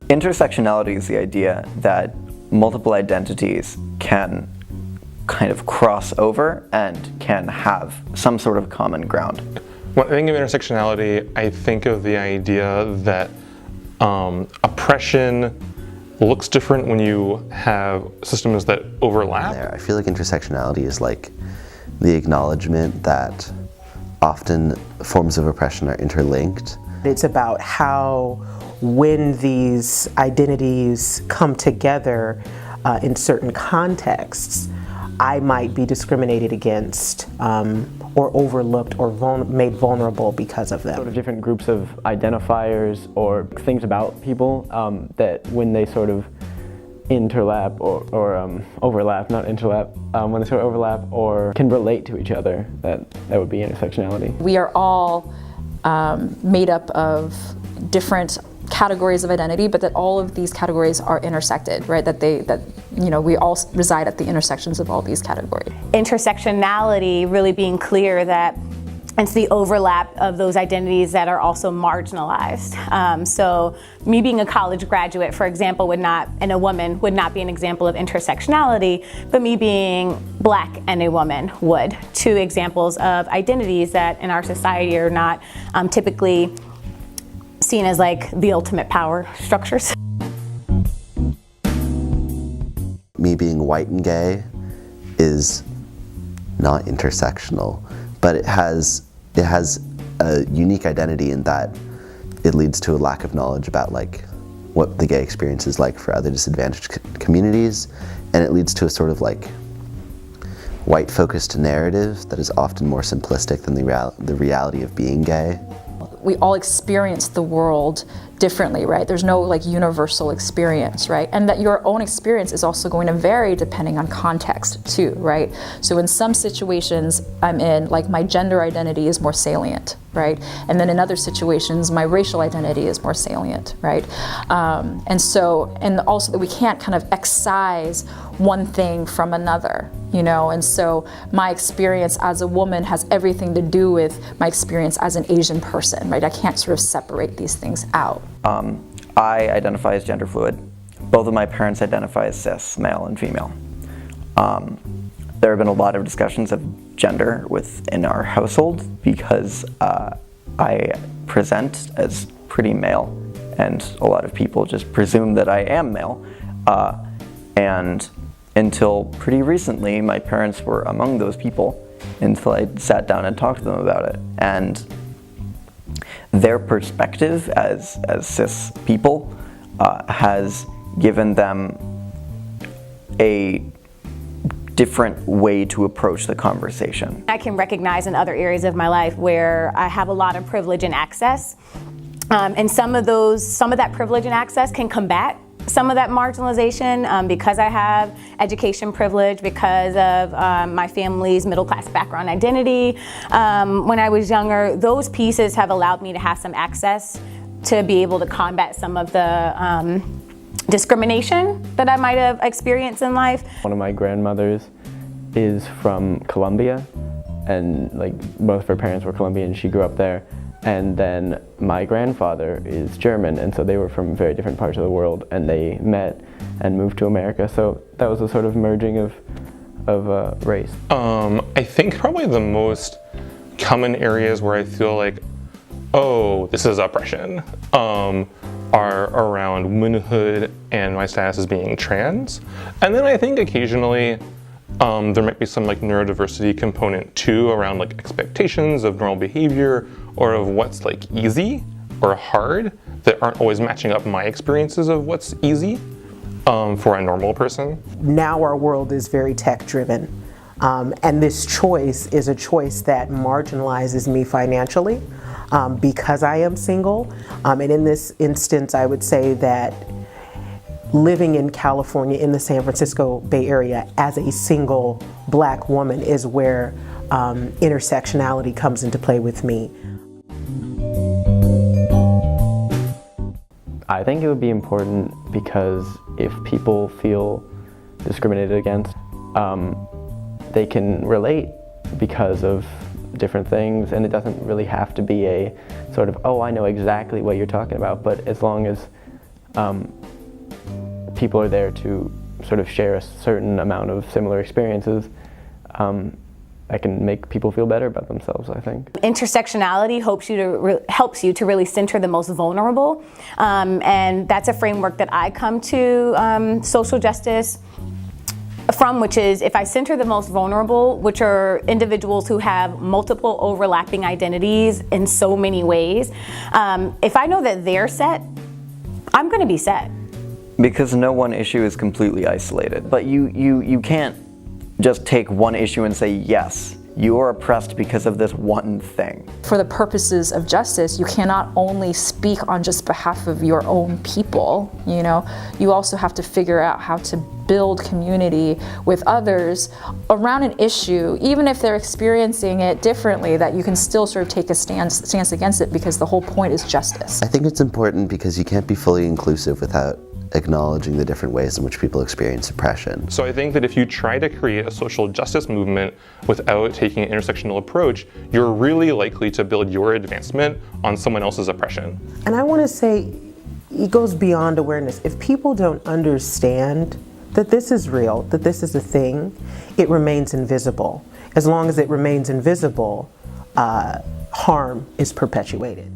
Intersectionality is the idea that multiple identities can kind of cross over and can have some sort of common ground. When I think of intersectionality, I think of the idea that oppression looks different when you have systems that overlap. I feel like intersectionality is like the acknowledgement that often forms of oppression are interlinked. It's about how when these identities come together in certain contexts, I might be discriminated against or overlooked or made vulnerable because of them. Sort of different groups of identifiers or things about people that when they sort of interlap or overlap, not interlap, when they sort of overlap or can relate to each other, that would be intersectionality. We are all made up of different categories of identity, but that all of these categories are intersected, right? That we all reside at the intersections of all these categories. Intersectionality really being clear that it's the overlap of those identities that are also marginalized. So me being a college graduate, for example, and a woman would not be an example of intersectionality, but me being Black and a woman would. Two examples of identities that in our society are not typically seen as like the ultimate power structures. Me being white and gay is not intersectional, but it has a unique identity in that it leads to a lack of knowledge about like what the gay experience is like for other disadvantaged communities, and it leads to a sort of like white-focused narrative that is often more simplistic than the reality of being gay. We all experience the world differently, right? There's no like universal experience, right? And that your own experience is also going to vary depending on context too, right? So in some situations I'm in, like my gender identity is more salient, right? And then in other situations my racial identity is more salient, right? And also that we can't kind of excise one thing from another, you know? And so my experience as a woman has everything to do with my experience as an Asian person, right? I can't sort of separate these things out. I identify as gender fluid. Both of my parents identify as cis, male and female. There have been a lot of discussions of gender within our household because I present as pretty male, and a lot of people just presume that I am male. And until pretty recently, my parents were among those people until I sat down and talked to them about it. And their perspective as cis people has given them a different way to approach the conversation. I can recognize in other areas of my life where I have a lot of privilege and access, and some of that privilege and access can combat some of that marginalization because I have education privilege, because of my family's middle-class background identity. When I was younger, those pieces have allowed me to have some access to be able to combat some of the discrimination that I might have experienced in life. One of my grandmothers is from Colombia, and like both of her parents were Colombian, she grew up there. And then my grandfather is German, and so they were from very different parts of the world, and they met and moved to America. So that was a sort of merging of race. I think probably the most common areas where I feel like, oh, this is oppression, are around womanhood and my status as being trans. And then I think occasionally there might be some like neurodiversity component too, around like expectations of normal behavior or of what's like easy or hard that aren't always matching up my experiences of what's easy for a normal person. Now our world is very tech driven, and this choice is a choice that marginalizes me financially because I am single. And in this instance, I would say that living in California, in the San Francisco Bay Area, as a single Black woman is where intersectionality comes into play with me. I think it would be important because if people feel discriminated against, they can relate because of different things, and it doesn't really have to be a sort of, oh, I know exactly what you're talking about, but as long as people are there to sort of share a certain amount of similar experiences, that can make people feel better about themselves, I think. Intersectionality helps you to really center the most vulnerable, and that's a framework that I come to social justice from, which is if I center the most vulnerable, which are individuals who have multiple overlapping identities in so many ways, if I know that they're set, I'm going to be set. Because no one issue is completely isolated. But you can't just take one issue and say, yes, you are oppressed because of this one thing. For the purposes of justice, you cannot only speak on just behalf of your own people, you know? You also have to figure out how to build community with others around an issue, even if they're experiencing it differently, that you can still sort of take a stance against it, because the whole point is justice. I think it's important because you can't be fully inclusive without acknowledging the different ways in which people experience oppression. So I think that if you try to create a social justice movement without taking an intersectional approach, you're really likely to build your advancement on someone else's oppression. And I want to say, it goes beyond awareness. If people don't understand that this is real, that this is a thing, it remains invisible. As long as it remains invisible, harm is perpetuated.